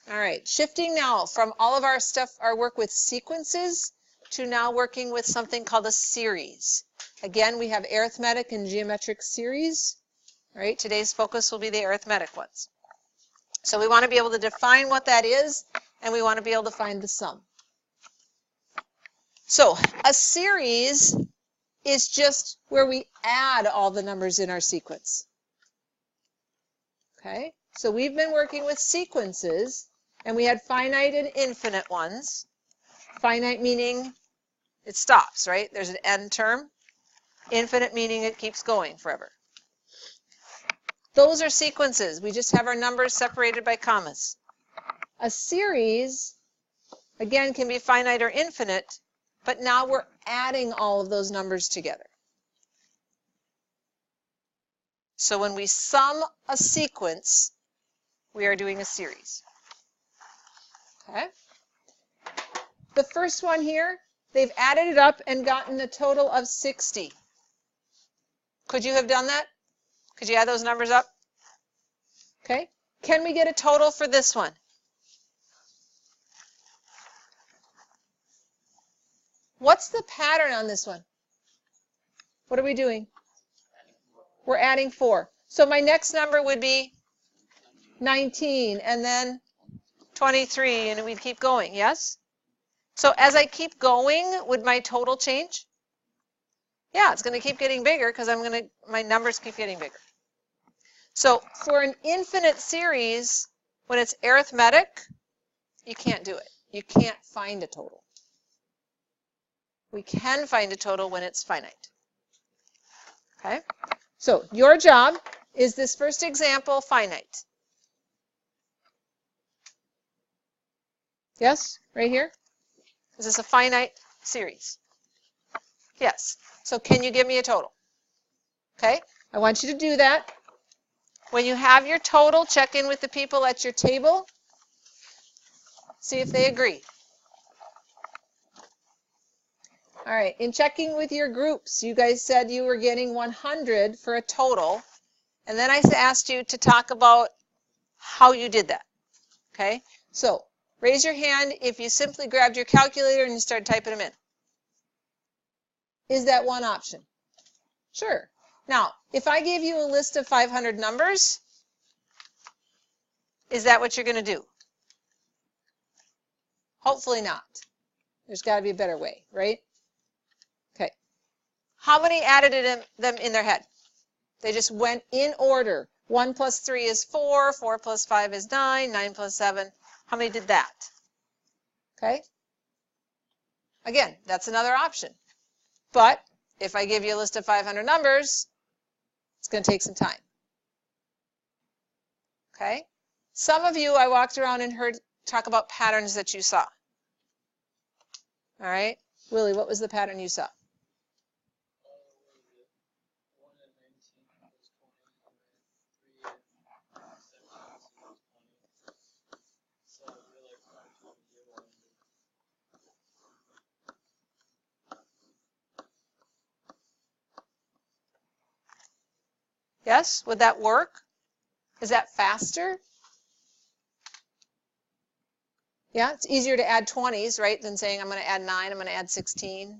All right, shifting now from all of our work with sequences to now working with something called a series. Again, we have arithmetic and geometric series. All right, today's focus will be the arithmetic ones. So we want to be able to define what that is, and we want to be able to find the sum. So a series is just where we add all the numbers in our sequence. Okay, so we've been working with sequences, and we had finite and infinite ones. Finite meaning it stops, right? There's an end term. Infinite meaning it keeps going forever. Those are sequences. We just have our numbers separated by commas. A series, again, can be finite or infinite, but now we're adding all of those numbers together. So when we sum a sequence, we are doing a series. Okay? The first one here, they've added it up and gotten a total of 60. Could you have done that? Could you add those numbers up? Okay. Can we get a total for this one? What's the pattern on this one? What are we doing? We're adding 4. So my next number would be 19, and then 23, and we'd keep going, yes? So as I keep going, would my total change? Yeah, it's going to keep getting bigger because my numbers keep getting bigger. So for an infinite series, when it's arithmetic, you can't do it. You can't find a total. We can find a total when it's finite. Okay? So your job is this first example finite. Yes? Right here? Is this a finite series? Yes. So can you give me a total? Okay? I want you to do that. When you have your total, check in with the people at your table. See if they agree. All right. In checking with your groups, you guys said you were getting 100 for a total. And then I asked you to talk about how you did that. Okay? So raise your hand if you simply grabbed your calculator and you started typing them in. Is that one option? Sure. Now, if I gave you a list of 500 numbers, is that what you're going to do? Hopefully not. There's got to be a better way, right? Okay. How many added them in their head? They just went in order. 1 plus 3 is 4, 4 plus 5 is 9, 9 plus 7. How many did that? Okay. Again, that's another option. But if I give you a list of 500 numbers, it's going to take some time. Okay? Some of you I walked around and heard talk about patterns that you saw. All right? Willie, what was the pattern you saw? Yes? Would that work? Is that faster? Yeah, it's easier to add 20s, right, than saying I'm going to add 9, I'm going to add 16.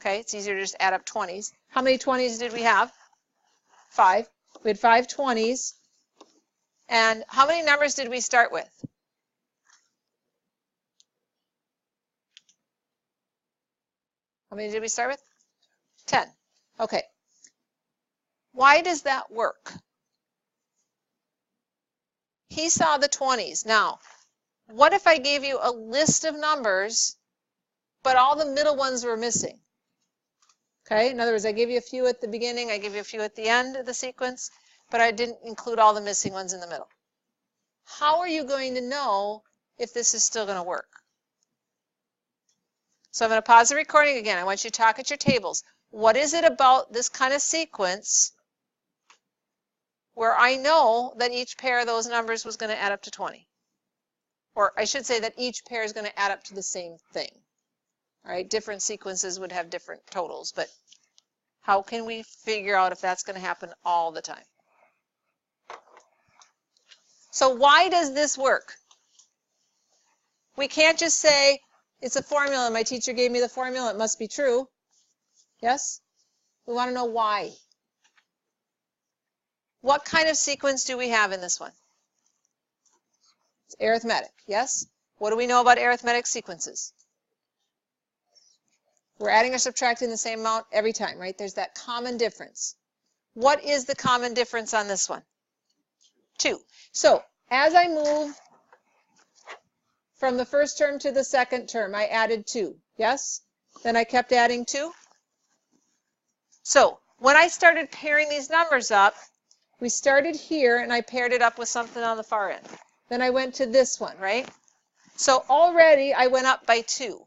Okay, it's easier to just add up 20s. How many 20s did we have? 5. We had 5 20s. And how many numbers did we start with? How many did we start with? 10. Okay. Why does that work? He saw the 20s. Now, what if I gave you a list of numbers, but all the middle ones were missing? Okay, in other words, I gave you a few at the beginning, I gave you a few at the end of the sequence, but I didn't include all the missing ones in the middle. How are you going to know if this is still going to work? So I'm going to pause the recording again. I want you to talk at your tables. What is it about this kind of sequence where I know that each pair of those numbers was going to add up to 20? Or I should say that each pair is going to add up to the same thing. All right, different sequences would have different totals, but how can we figure out if that's going to happen all the time? So why does this work? We can't just say, it's a formula, my teacher gave me the formula, it must be true. Yes? We want to know why. What kind of sequence do we have in this one? It's arithmetic, yes? What do we know about arithmetic sequences? We're adding or subtracting the same amount every time, right? There's that common difference. What is the common difference on this one? 2. So, as I move from the first term to the second term, I added 2, yes? Then I kept adding 2. So, when I started pairing these numbers up, we started here and I paired it up with something on the far end. Then I went to this one, right? So already I went up by 2.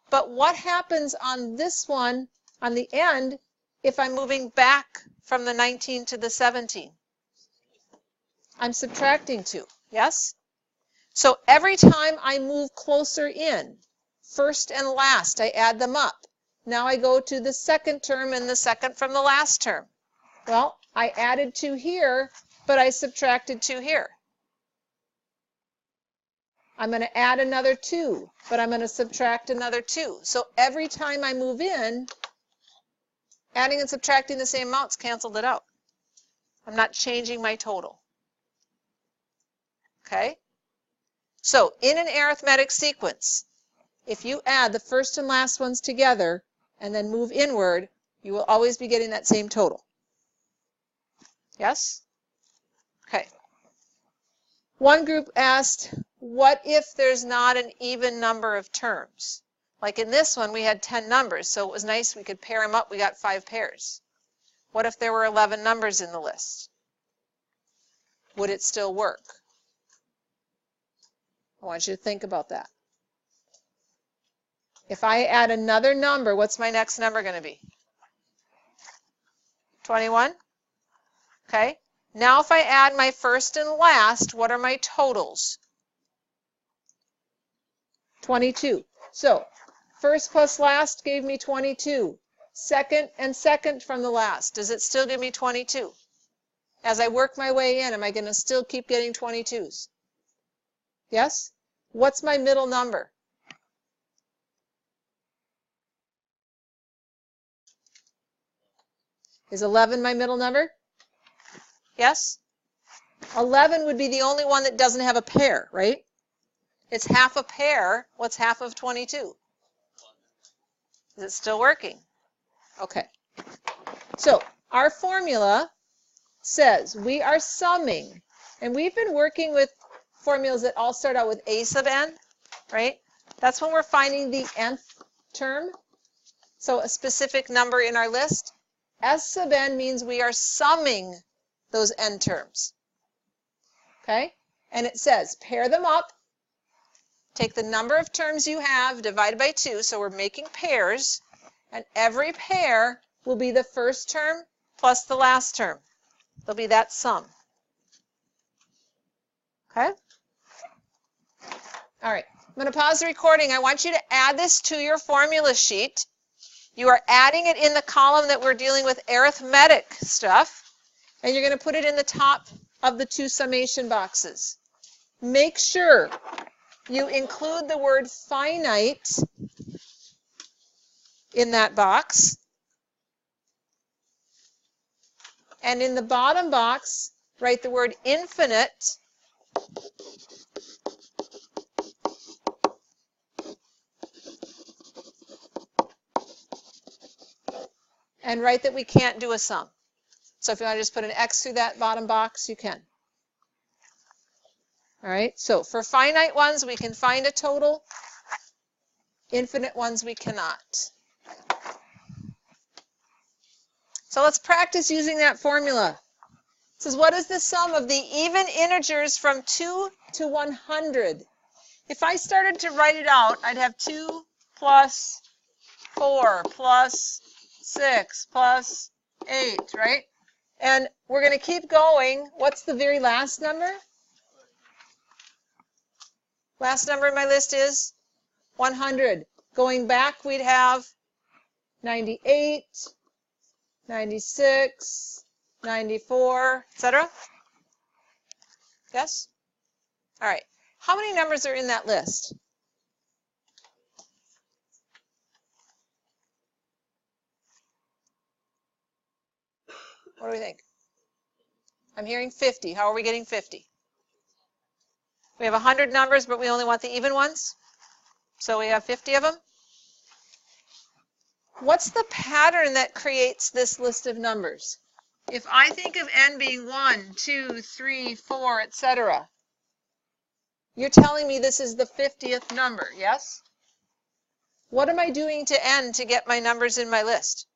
But what happens on this one, on the end, if I'm moving back from the 19 to the 17? I'm subtracting 2, yes? So every time I move closer in, first and last, I add them up. Now I go to the second term and the second from the last term. Well, I added 2 here, but I subtracted 2 here. I'm going to add another 2, but I'm going to subtract another 2. So every time I move in, adding and subtracting the same amounts canceled it out. I'm not changing my total. Okay? So in an arithmetic sequence, if you add the first and last ones together and then move inward, you will always be getting that same total. Yes? Okay. One group asked, what if there's not an even number of terms? Like in this one, we had 10 numbers, so it was nice we could pair them up. We got 5 pairs. What if there were 11 numbers in the list? Would it still work? I want you to think about that. If I add another number, what's my next number going to be? 21? Okay. Now if I add my first and last, what are my totals? 22. So first plus last gave me 22. Second and second from the last. Does it still give me 22? As I work my way in, am I going to still keep getting 22s? Yes? What's my middle number? Is 11 my middle number? Yes? 11 would be the only one that doesn't have a pair, right? It's half a pair. What's half of 22? Is it still working? Okay. So our formula says we are summing, and we've been working with formulas that all start out with a sub n, right? That's when we're finding the nth term, so a specific number in our list. S sub n means we are summing those n terms. Okay? And it says pair them up, take the number of terms you have divided by 2, so we're making pairs, and every pair will be the first term plus the last term. There'll be that sum. Okay? All right. I'm going to pause the recording. I want you to add this to your formula sheet. You are adding it in the column that we're dealing with arithmetic stuff, and you're going to put it in the top of the 2 summation boxes. Make sure you include the word finite in that box. And in the bottom box, write the word infinite. And write that we can't do a sum. So if you want to just put an X through that bottom box, you can. All right, so for finite ones, we can find a total. Infinite ones, we cannot. So let's practice using that formula. It says, what is the sum of the even integers from 2 to 100? If I started to write it out, I'd have 2 plus 4 plus 6 plus 8, right? And we're going to keep going. What's the very last number? Last number in my list is 100. Going back, we'd have 98, 96, 94, etc. Yes? All right. How many numbers are in that list? What do we think? I'm hearing 50. How are we getting 50? We have 100 numbers, but we only want the even ones. So we have 50 of them. What's the pattern that creates this list of numbers? If I think of n being 1, 2, 3, 4, etc., you're telling me this is the 50th number, yes? What am I doing to n to get my numbers in my list?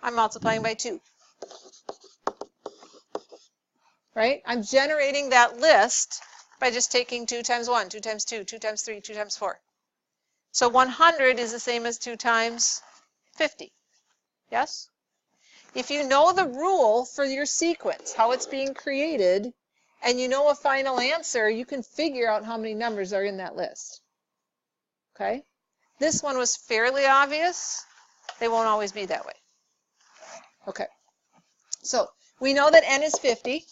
I'm multiplying by 2. Right? I'm generating that list by just taking 2 times 1, 2 times 2, 2 times 3, 2 times 4. So 100 is the same as 2 times 50. Yes? If you know the rule for your sequence, how it's being created, and you know a final answer, you can figure out how many numbers are in that list. Okay? This one was fairly obvious. They won't always be that way. Okay. So we know that n is 50.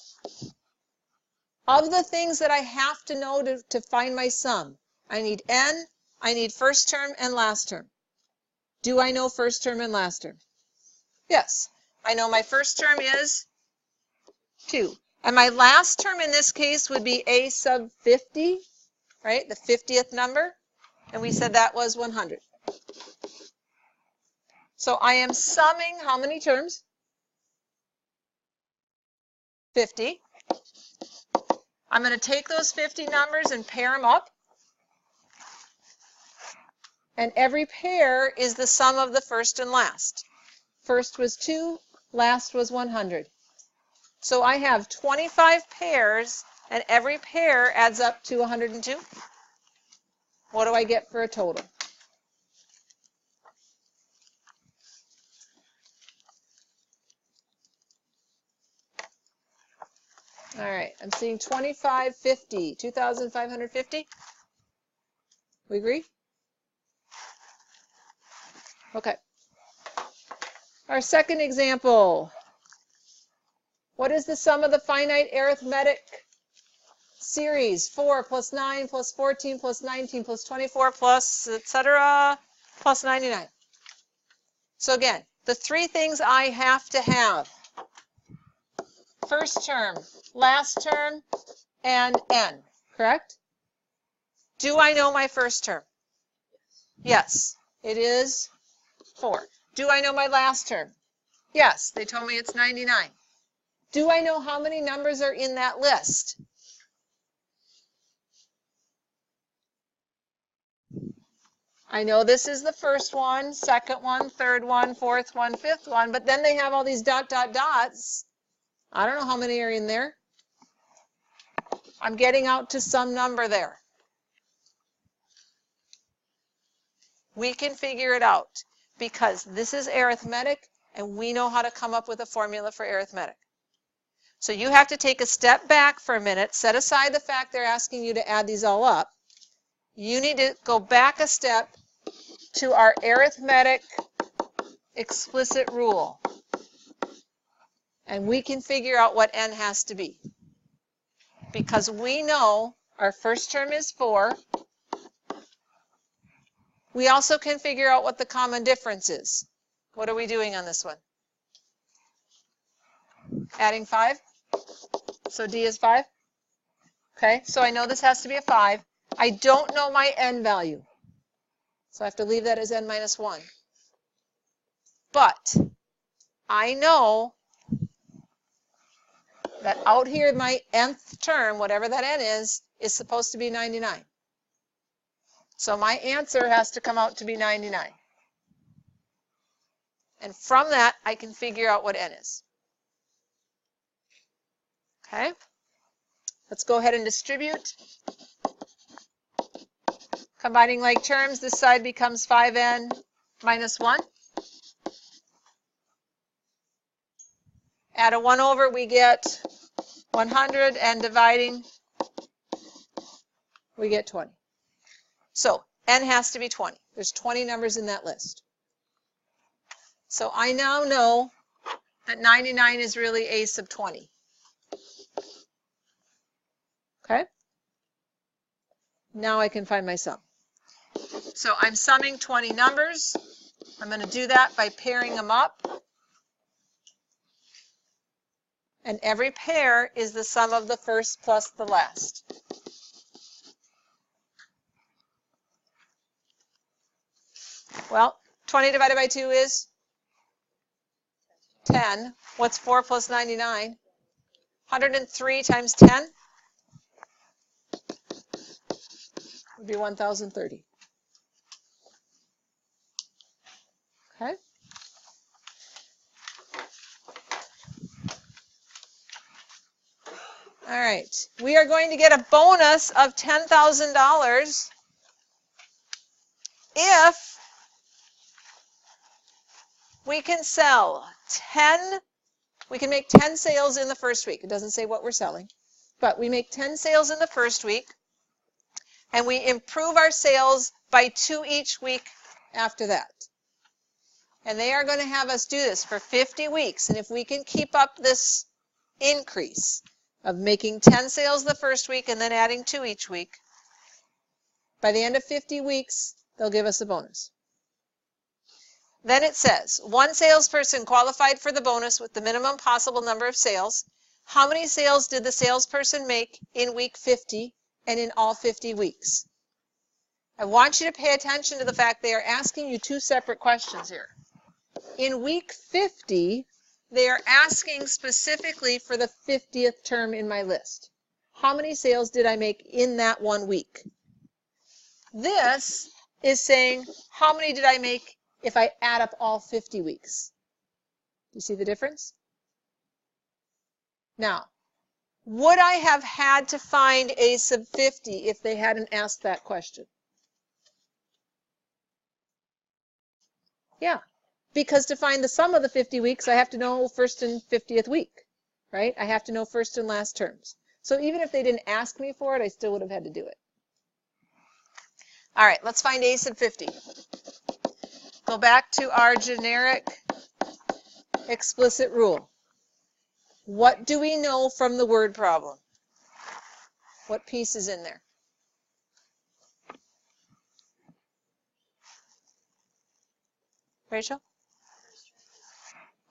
Of the things that I have to know to find my sum, I need n, I need first term and last term. Do I know first term and last term? Yes. I know my first term is 2. And my last term in this case would be a sub 50, right? The 50th number. And we said that was 100. So I am summing how many terms? 50. I'm going to take those 50 numbers and pair them up. And every pair is the sum of the first and last. First was 2, last was 100. So I have 25 pairs, and every pair adds up to 102. What do I get for a total? All right, I'm seeing 2550, 2,550. We agree? Okay. Our second example. What is the sum of the finite arithmetic series? 4 plus 9 plus 14 plus 19 plus 24 plus etc. plus 99. So again, the three things I have to have. First term, last term, and n, correct? Do I know my first term? Yes, it is 4. Do I know my last term? Yes, they told me it's 99. Do I know how many numbers are in that list? I know this is the first one, second one, third one, fourth one, fifth one, but then they have all these dot, dot, dots. I don't know how many are in there. I'm getting out to some number there. We can figure it out because this is arithmetic and we know how to come up with a formula for arithmetic. So you have to take a step back for a minute, set aside the fact they're asking you to add these all up. You need to go back a step to our arithmetic explicit rule. And we can figure out what n has to be. Because we know our first term is 4. We also can figure out what the common difference is. What are we doing on this one? Adding 5? So D is 5? Okay, so I know this has to be a 5. I don't know my n value. So I have to leave that as n minus 1. But I know that out here my nth term, whatever that n is supposed to be 99. So my answer has to come out to be 99. And from that, I can figure out what n is. Okay? Let's go ahead and distribute. Combining like terms, this side becomes 5n minus 1. Add a 1 over, we get 100, and dividing, we get 20. So n has to be 20. There's 20 numbers in that list. So I now know that 99 is really a sub 20. Okay? Now I can find my sum. So I'm summing 20 numbers. I'm going to do that by pairing them up. And every pair is the sum of the first plus the last. Well, 20 divided by 2 is 10. What's 4 plus 99? 103 times 10 would be 1,030. Okay? All right. We are going to get a bonus of $10,000 if we can sell 10, we can make 10 sales in the first week. It doesn't say what we're selling, but we make 10 sales in the first week, and we improve our sales by 2 each week after that. And they are going to have us do this for 50 weeks. And if we can keep up this increase of making 10 sales the first week and then adding 2 each week, by the end of 50 weeks, they'll give us a bonus. Then it says, one salesperson qualified for the bonus with the minimum possible number of sales. How many sales did the salesperson make in week 50 and in all 50 weeks? I want you to pay attention to the fact they are asking you 2 separate questions here. In week 50, they are asking specifically for the 50th term in my list. How many sales did I make in that 1 week? This is saying, how many did I make if I add up all 50 weeks? You see the difference? Now, would I have had to find a sub 50 if they hadn't asked that question? Yeah, because to find the sum of the 50 weeks, I have to know first and 50th week, right? I have to know first and last terms. So even if they didn't ask me for it, I still would have had to do it. All right, let's find a sub 50. Go back to our generic explicit rule. What do we know from the word problem? What piece is in there? Rachel?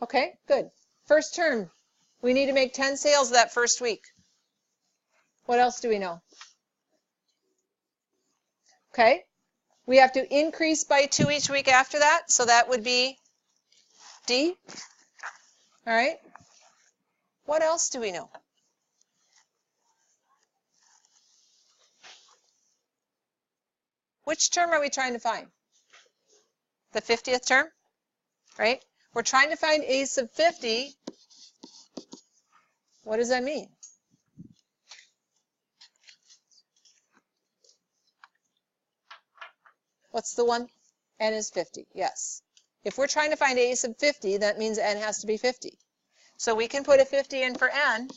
Okay, good. First term, we need to make 10 sales that first week. What else do we know? Okay, we have to increase by 2 each week after that, so that would be D. All right. What else do we know? Which term are we trying to find? The 50th term, right? We're trying to find a sub 50. What does that mean? What's the one? N is 50, yes. If we're trying to find a sub 50, that means N has to be 50. So we can put a 50 in for N.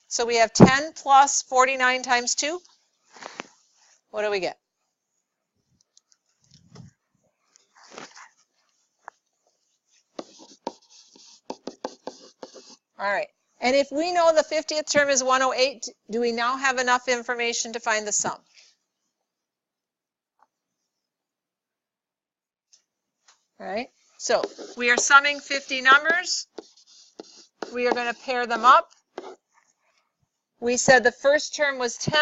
So we have 10 plus 49 times 2. What do we get? All right. And if we know the 50th term is 108, do we now have enough information to find the sum? All right. So we are summing 50 numbers. We are going to pair them up. We said the first term was 10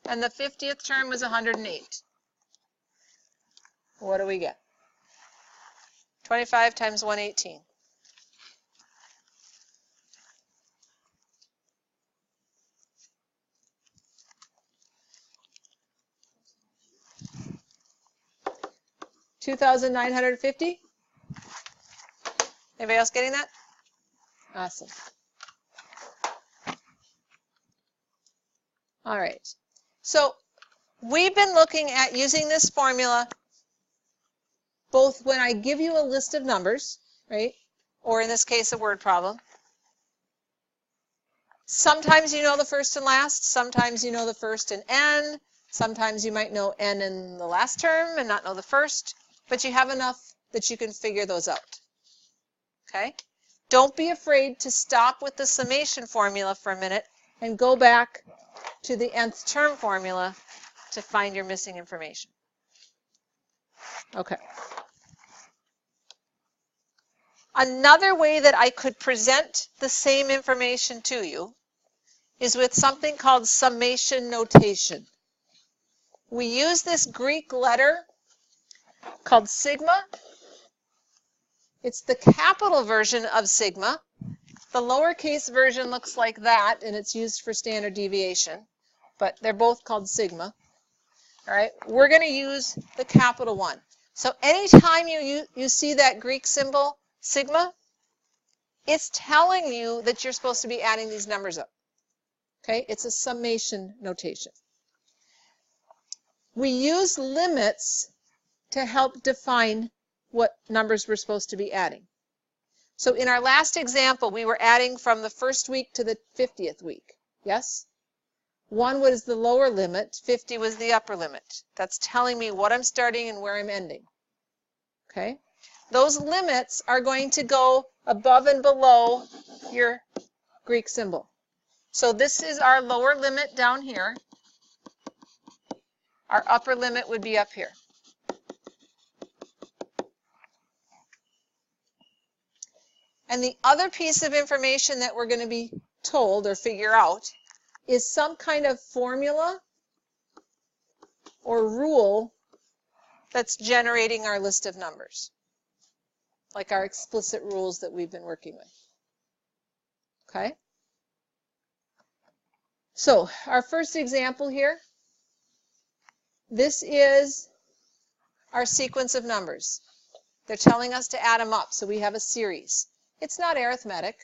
and the 50th term was 108. What do we get? 25 times 118. $2,950. Anybody else getting that? Awesome. All right. So we've been looking at using this formula both when I give you a list of numbers, right? Or in this case, a word problem. Sometimes you know the first and last. Sometimes you know the first and N. Sometimes you might know N in the last term and not know the first. But you have enough that you can figure those out. Okay? Don't be afraid to stop with the summation formula for a minute and go back to the nth term formula to find your missing information. Okay. Another way that I could present the same information to you is with something called summation notation. We use this Greek letter called sigma. It's the capital version of sigma. The lowercase version looks like that, and it's used for standard deviation, but they're both called sigma. All right, we're going to use the capital one. So anytime you see that Greek symbol, sigma, it's telling you that you're supposed to be adding these numbers up. Okay, it's a summation notation. We use limits to help define what numbers we're supposed to be adding. So in our last example, we were adding from the first week to the 50th week. Yes? 1 was the lower limit, 50 was the upper limit. That's telling me what I'm starting and where I'm ending. Okay? Those limits are going to go above and below your Greek symbol. So this is our lower limit down here. Our upper limit would be up here. And the other piece of information that we're going to be told or figure out is some kind of formula or rule that's generating our list of numbers, like our explicit rules that we've been working with. Okay? So our first example here, this is our sequence of numbers. They're telling us to add them up, so we have a series. It's not arithmetic,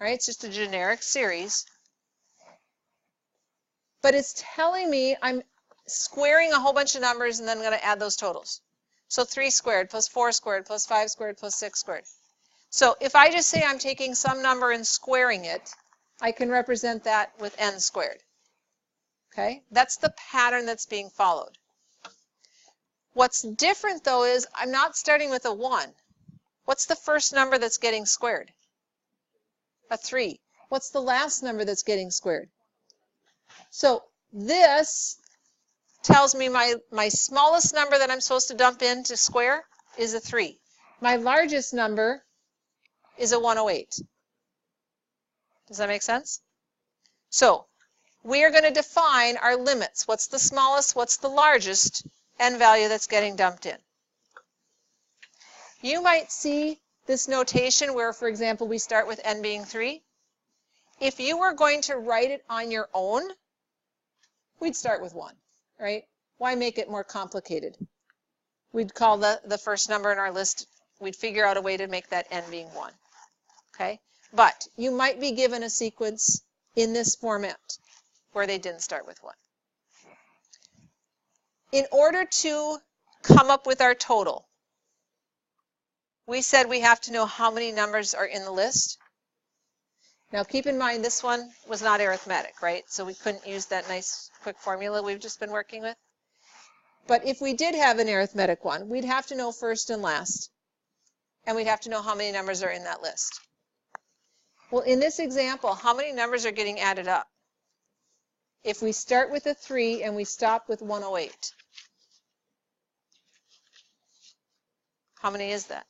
right? It's just a generic series. But it's telling me I'm squaring a whole bunch of numbers and then I'm going to add those totals. So 3 squared plus 4 squared plus 5 squared plus 6 squared. So if I just say I'm taking some number and squaring it, I can represent that with n squared. Okay? That's the pattern that's being followed. What's different, though, is I'm not starting with a 1. What's the first number that's getting squared? A 3. What's the last number that's getting squared? So this tells me my smallest number that I'm supposed to dump in to square is a 3. My largest number is a 108. Does that make sense? So we are going to define our limits. What's the smallest? What's the largest n value that's getting dumped in? You might see this notation where, for example, we start with n being 3. If you were going to write it on your own, we'd start with 1, right? Why make it more complicated? We'd call the first number in our list, we'd figure out a way to make that n being 1, okay? But you might be given a sequence in this format where they didn't start with 1. In order to come up with our total, we said we have to know how many numbers are in the list. Now keep in mind this one was not arithmetic, right? So we couldn't use that nice quick formula we've just been working with. But if we did have an arithmetic one, we'd have to know first and last. And we'd have to know how many numbers are in that list. Well, in this example, how many numbers are getting added up? If we start with a 3 and we stop with 108, how many is that?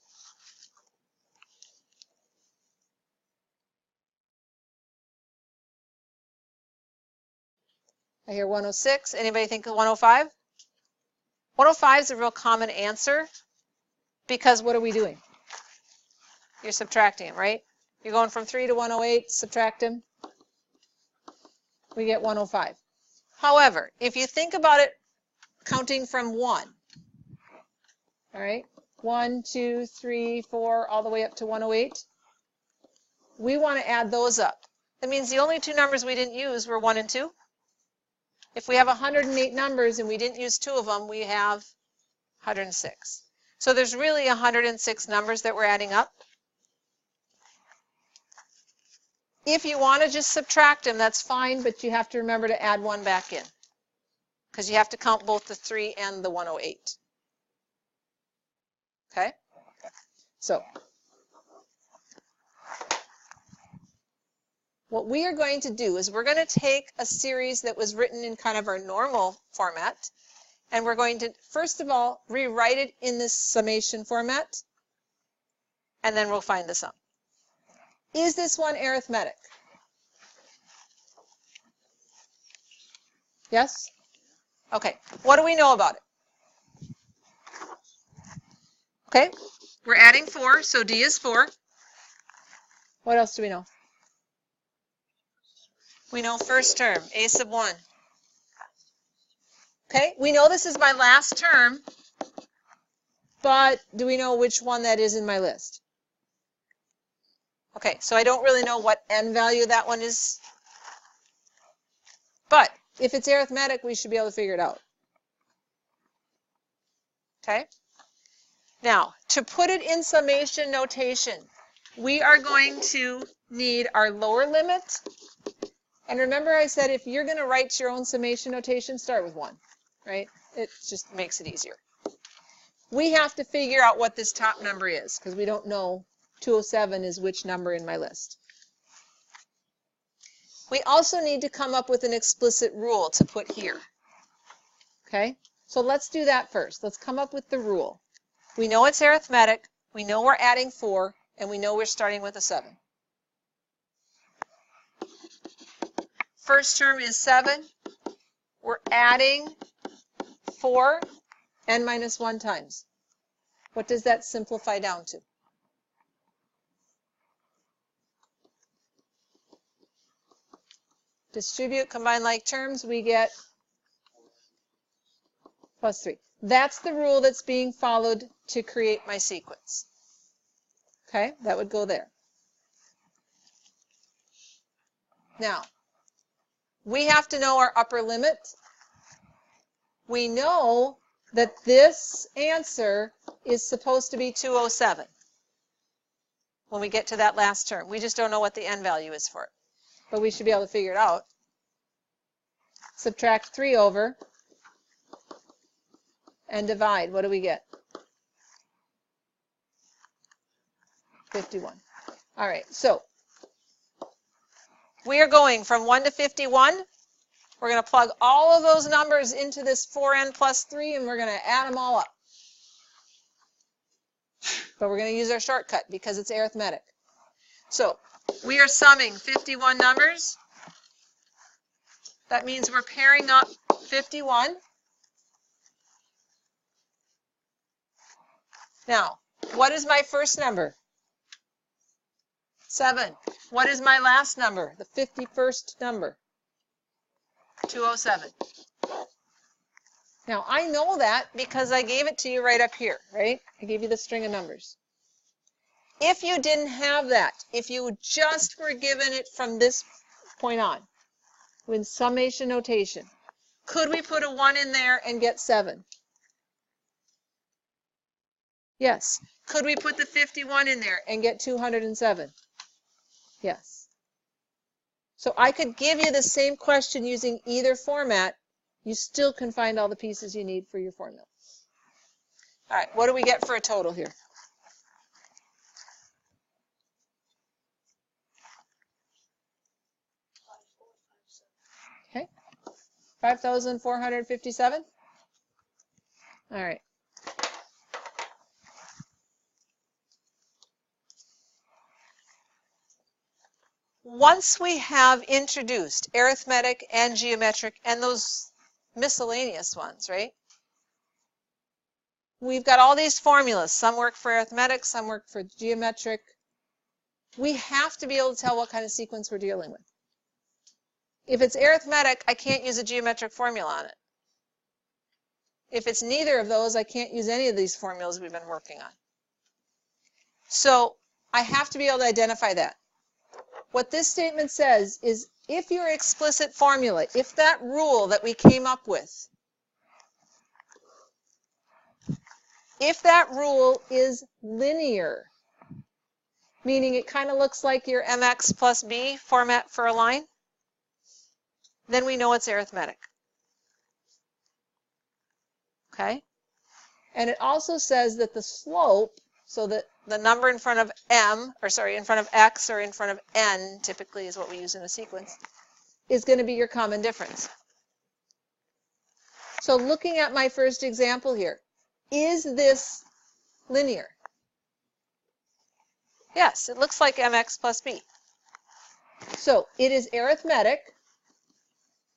I hear 106. Anybody think of 105? 105 is a real common answer because what are we doing? You're subtracting them, right? You're going from 3 to 108, subtract them. We get 105. However, if you think about it counting from 1, all right, 1, 2, 3, 4, all the way up to 108, we want to add those up. That means the only two numbers we didn't use were 1 and 2. If we have 108 numbers and we didn't use 2 of them, we have 106. So there's really 106 numbers that we're adding up. If you want to just subtract them, that's fine, but you have to remember to add 1 back in because you have to count both the 3 and the 108. Okay? So what we are going to do is we're going to take a series that was written in kind of our normal format, and we're going to, first of all, rewrite it in this summation format, and then we'll find the sum. Is this one arithmetic? Yes? Okay, what do we know about it? Okay, we're adding 4, so D is 4. What else do we know? We know first term, A sub 1. Okay, we know this is my last term, but do we know which one that is in my list? Okay, so I don't really know what n value that one is, but if it's arithmetic, we should be able to figure it out. Okay? Now, to put it in summation notation, we are going to need our lower limit. And remember I said if you're going to write your own summation notation, start with 1, right? It just makes it easier. We have to figure out what this top number is because we don't know 207 is which number in my list. We also need to come up with an explicit rule to put here. Okay? So let's do that first. Let's come up with the rule. We know it's arithmetic, we know we're adding 4, and we know we're starting with a 7. First term is 7. We're adding 4, n minus 1 times. What does that simplify down to? Distribute, combine like terms, we get plus 3. That's the rule that's being followed to create my sequence. Okay, that would go there. Now, we have to know our upper limit. We know that this answer is supposed to be 207 when we get to that last term. We just don't know what the n value is for it, but we should be able to figure it out. Subtract 3 over and divide. What do we get? 51. All right, so we are going from 1 to 51. We're going to plug all of those numbers into this 4n plus 3, and we're going to add them all up. But we're going to use our shortcut because it's arithmetic. So we are summing 51 numbers. That means we're pairing up 51. Now, what is my first number? 7. What is my last number? The 51st number. 207. Now, I know that because I gave it to you right up here, right? I gave you the string of numbers. If you didn't have that, if you just were given it from this point on, with summation notation, could we put a 1 in there and get 7? Yes. Could we put the 51 in there and get 207? Yes. So I could give you the same question using either format. You still can find all the pieces you need for your formula. All right, what do we get for a total here? Okay, 5,457. All right. Once we have introduced arithmetic and geometric and those miscellaneous ones, right? We've got all these formulas. Some work for arithmetic, some work for geometric. We have to be able to tell what kind of sequence we're dealing with. If it's arithmetic, I can't use a geometric formula on it. If it's neither of those, I can't use any of these formulas we've been working on. So I have to be able to identify that. What this statement says is if your explicit formula, if that rule that we came up with, if that rule is linear, meaning it kind of looks like your mx plus b format for a line, then we know it's arithmetic. Okay? And it also says that the slope, so that the number in front of in front of x or in front of n, typically is what we use in a sequence, is going to be your common difference. So looking at my first example here, is this linear? Yes, it looks like mx plus b. So it is arithmetic,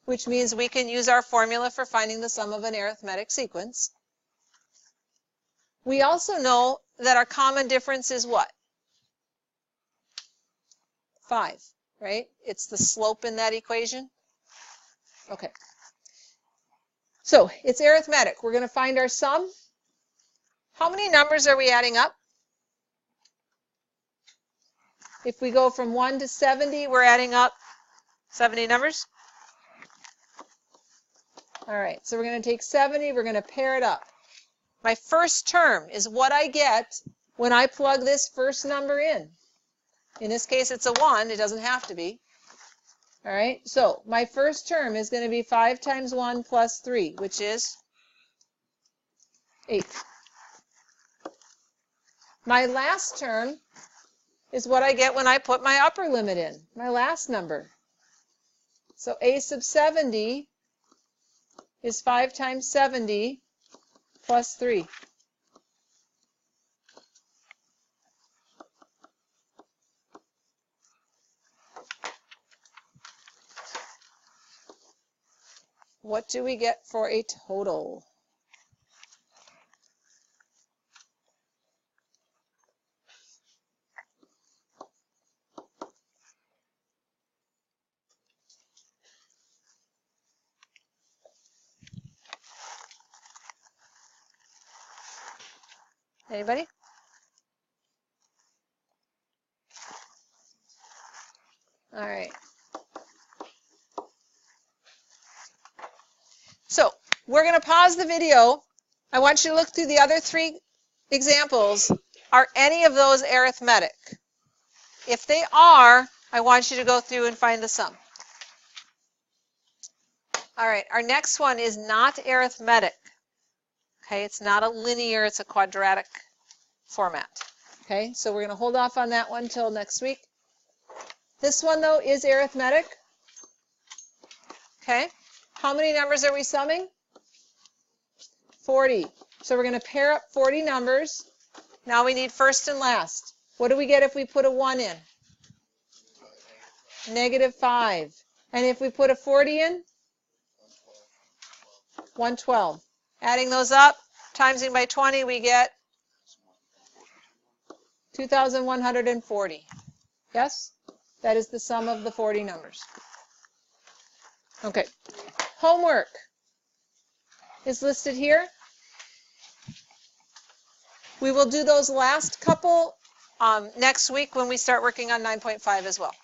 which means we can use our formula for finding the sum of an arithmetic sequence. We also know that our common difference is what? 5, right? It's the slope in that equation. Okay. So it's arithmetic. We're going to find our sum. How many numbers are we adding up? If we go from 1 to 70, we're adding up 70 numbers. All right, so we're going to take 70, we're going to pair it up. My first term is what I get when I plug this first number in. In this case, it's a 1. It doesn't have to be. All right, so my first term is going to be 5 times 1 plus 3, which is 8. My last term is what I get when I put my upper limit in, my last number. So a sub 70 is 5 times 70 plus 3. What do we get for a total? Anybody? All right. So we're going to pause the video. I want you to look through the other 3 examples. Are any of those arithmetic? If they are, I want you to go through and find the sum. All right, our next one is not arithmetic. Okay, it's not a linear, it's a quadratic format. Okay, so we're going to hold off on that one till next week. This one, though, is arithmetic. Okay, how many numbers are we summing? 40. So we're going to pair up 40 numbers. Now we need first and last. What do we get if we put a 1 in? -5. And if we put a 40 in? 112. Adding those up, timesing by 20, we get 2,140. Yes? That is the sum of the 40 numbers. Okay. Homework is listed here. We will do those last couple next week when we start working on 9.5 as well.